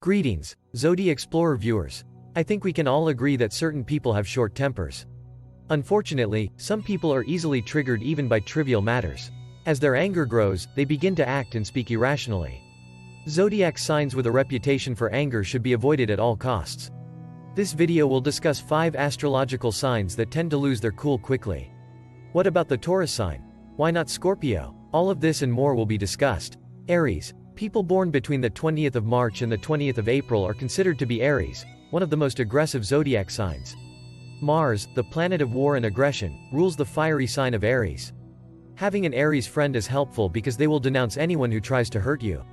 Greetings, Zodiac Explorer viewers. I think we can all agree that certain people have short tempers. Unfortunately, some people are easily triggered even by trivial matters. As their anger grows, they begin to act and speak irrationally. Zodiac signs with a reputation for anger should be avoided at all costs. This video will discuss 5 astrological signs that tend to lose their cool quickly. What about the Taurus sign? Why not Scorpio? All of this and more will be discussed. Aries. People born between the 20th of March and the 20th of April are considered to be Aries, one of the most aggressive zodiac signs. Mars, the planet of war and aggression, rules the fiery sign of Aries. Having an Aries friend is helpful because they will denounce anyone who tries to hurt you.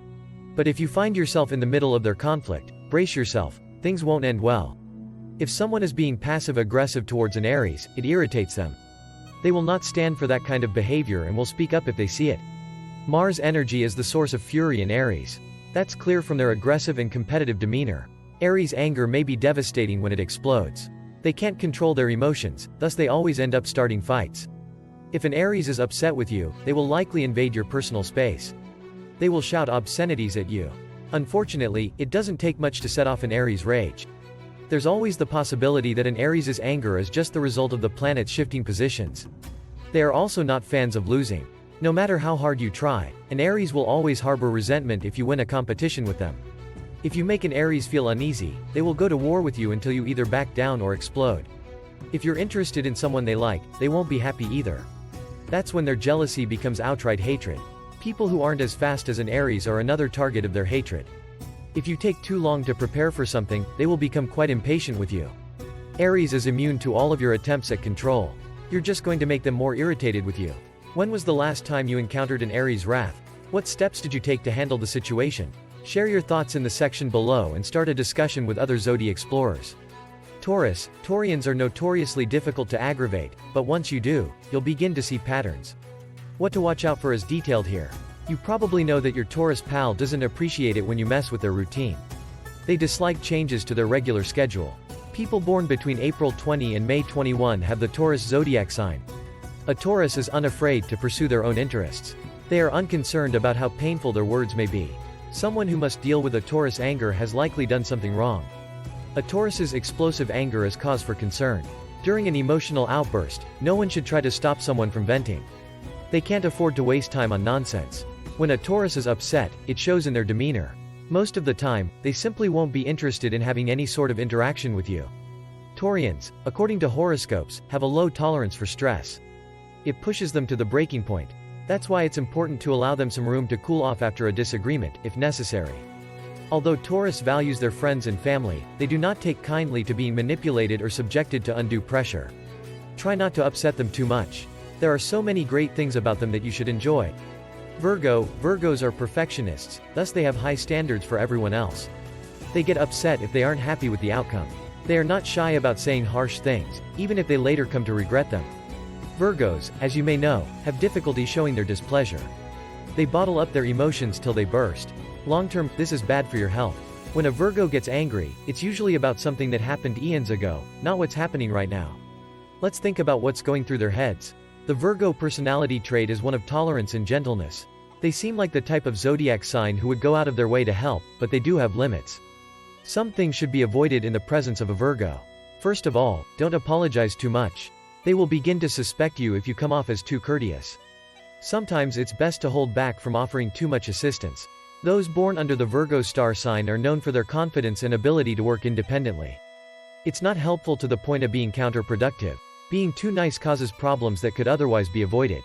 But if you find yourself in the middle of their conflict, brace yourself, things won't end well. If someone is being passive-aggressive towards an Aries, it irritates them. They will not stand for that kind of behavior and will speak up if they see it. Mars energy is the source of fury in Aries. That's clear from their aggressive and competitive demeanor. Aries' anger may be devastating when it explodes. They can't control their emotions, thus they always end up starting fights. If an Aries is upset with you, they will likely invade your personal space. They will shout obscenities at you. Unfortunately, it doesn't take much to set off an Aries' rage. There's always the possibility that an Aries' anger is just the result of the planets shifting positions. They are also not fans of losing. No matter how hard you try, an Aries will always harbor resentment if you win a competition with them. If you make an Aries feel uneasy, they will go to war with you until you either back down or explode. If you're interested in someone they like, they won't be happy either. That's when their jealousy becomes outright hatred. People who aren't as fast as an Aries are another target of their hatred. If you take too long to prepare for something, they will become quite impatient with you. Aries is immune to all of your attempts at control. You're just going to make them more irritated with you. When was the last time you encountered an Aries' wrath? What steps did you take to handle the situation? Share your thoughts in the section below and start a discussion with other Zodiac explorers. Taurus. Taurians are notoriously difficult to aggravate, but once you do, you'll begin to see patterns. What to watch out for is detailed here. You probably know that your Taurus pal doesn't appreciate it when you mess with their routine. They dislike changes to their regular schedule. People born between April 20 and May 21 have the Taurus zodiac sign. A Taurus is unafraid to pursue their own interests. They are unconcerned about how painful their words may be. Someone who must deal with a Taurus anger has likely done something wrong. A Taurus's explosive anger is cause for concern. During an emotional outburst, no one should try to stop someone from venting. They can't afford to waste time on nonsense. When a Taurus is upset, it shows in their demeanor. Most of the time, they simply won't be interested in having any sort of interaction with you. Taurians, according to horoscopes, have a low tolerance for stress. It pushes them to the breaking point. That's why it's important to allow them some room to cool off after a disagreement, if necessary. Although Taurus values their friends and family, they do not take kindly to being manipulated or subjected to undue pressure. Try not to upset them too much. There are so many great things about them that you should enjoy. Virgo. Virgos are perfectionists, thus they have high standards for everyone else. They get upset if they aren't happy with the outcome. They are not shy about saying harsh things, even if they later come to regret them. Virgos, as you may know, have difficulty showing their displeasure. They bottle up their emotions till they burst. Long-term, this is bad for your health. When a Virgo gets angry, it's usually about something that happened eons ago, not what's happening right now. Let's think about what's going through their heads. The Virgo personality trait is one of tolerance and gentleness. They seem like the type of zodiac sign who would go out of their way to help, but they do have limits. Some things should be avoided in the presence of a Virgo. First of all, don't apologize too much. They will begin to suspect you if you come off as too courteous. Sometimes it's best to hold back from offering too much assistance. Those born under the Virgo star sign are known for their confidence and ability to work independently. It's not helpful to the point of being counterproductive. Being too nice causes problems that could otherwise be avoided.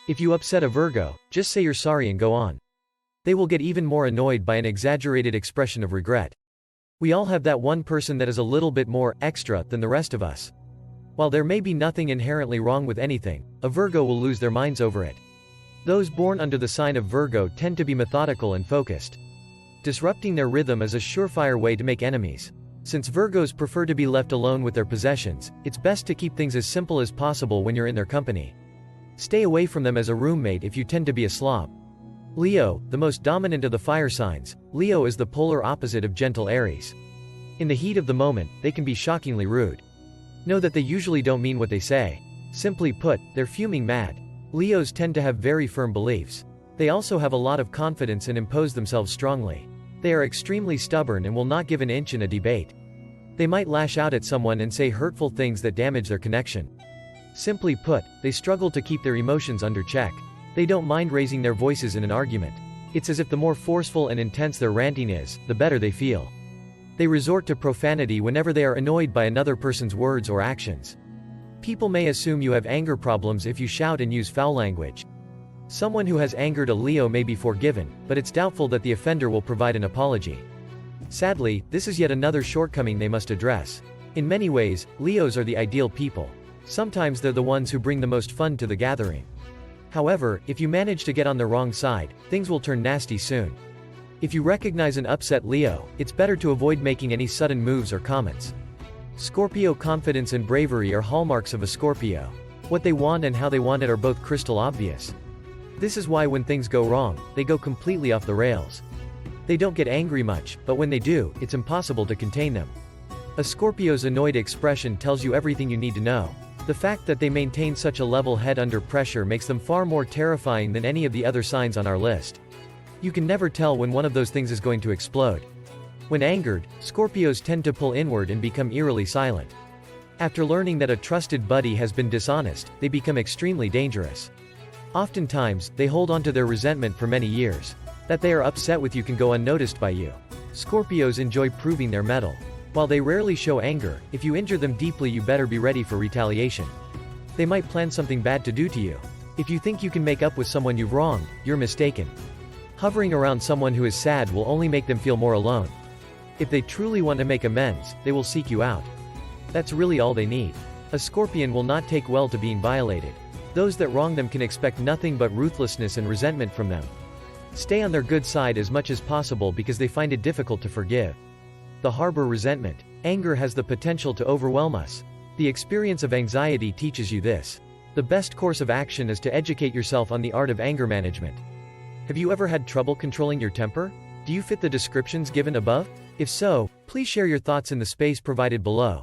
If you upset a Virgo, just say you're sorry and go on. They will get even more annoyed by an exaggerated expression of regret. We all have that one person that is a little bit more extra than the rest of us. While there may be nothing inherently wrong with anything, a Virgo will lose their minds over it. Those born under the sign of Virgo tend to be methodical and focused. Disrupting their rhythm is a surefire way to make enemies. Since Virgos prefer to be left alone with their possessions, it's best to keep things as simple as possible when you're in their company. Stay away from them as a roommate if you tend to be a slob. Leo, the most dominant of the fire signs, Leo is the polar opposite of gentle Aries. In the heat of the moment, they can be shockingly rude. Know that they usually don't mean what they say. Simply put, they're fuming mad. Leos tend to have very firm beliefs. They also have a lot of confidence and impose themselves strongly. They are extremely stubborn and will not give an inch in a debate. They might lash out at someone and say hurtful things that damage their connection. Simply put, they struggle to keep their emotions under check. They don't mind raising their voices in an argument. It's as if the more forceful and intense their ranting is, the better they feel. They resort to profanity whenever they are annoyed by another person's words or actions. People may assume you have anger problems if you shout and use foul language. Someone who has angered a Leo may be forgiven, but it's doubtful that the offender will provide an apology. Sadly, this is yet another shortcoming they must address. In many ways, Leos are the ideal people. Sometimes they're the ones who bring the most fun to the gathering. However, if you manage to get on the wrong side, things will turn nasty soon. If you recognize an upset Leo, it's better to avoid making any sudden moves or comments. Scorpio confidence and bravery are hallmarks of a Scorpio. What they want and how they want it are both crystal obvious. This is why when things go wrong, they go completely off the rails. They don't get angry much, but when they do, it's impossible to contain them. A Scorpio's annoyed expression tells you everything you need to know. The fact that they maintain such a level head under pressure makes them far more terrifying than any of the other signs on our list. You can never tell when one of those things is going to explode. When angered, Scorpios tend to pull inward and become eerily silent. After learning that a trusted buddy has been dishonest, they become extremely dangerous. Oftentimes, they hold on to their resentment for many years. That they are upset with you can go unnoticed by you. Scorpios enjoy proving their mettle. While they rarely show anger, if you injure them deeply you better be ready for retaliation. They might plan something bad to do to you. If you think you can make up with someone you've wronged, you're mistaken. Hovering around someone who is sad will only make them feel more alone. If they truly want to make amends, they will seek you out. That's really all they need. A Scorpion will not take well to being violated. Those that wrong them can expect nothing but ruthlessness and resentment from them. Stay on their good side as much as possible because they find it difficult to forgive. The harbor resentment. Anger has the potential to overwhelm us. The experience of anxiety teaches you this. The best course of action is to educate yourself on the art of anger management. Have you ever had trouble controlling your temper? Do you fit the descriptions given above? If so, please share your thoughts in the space provided below.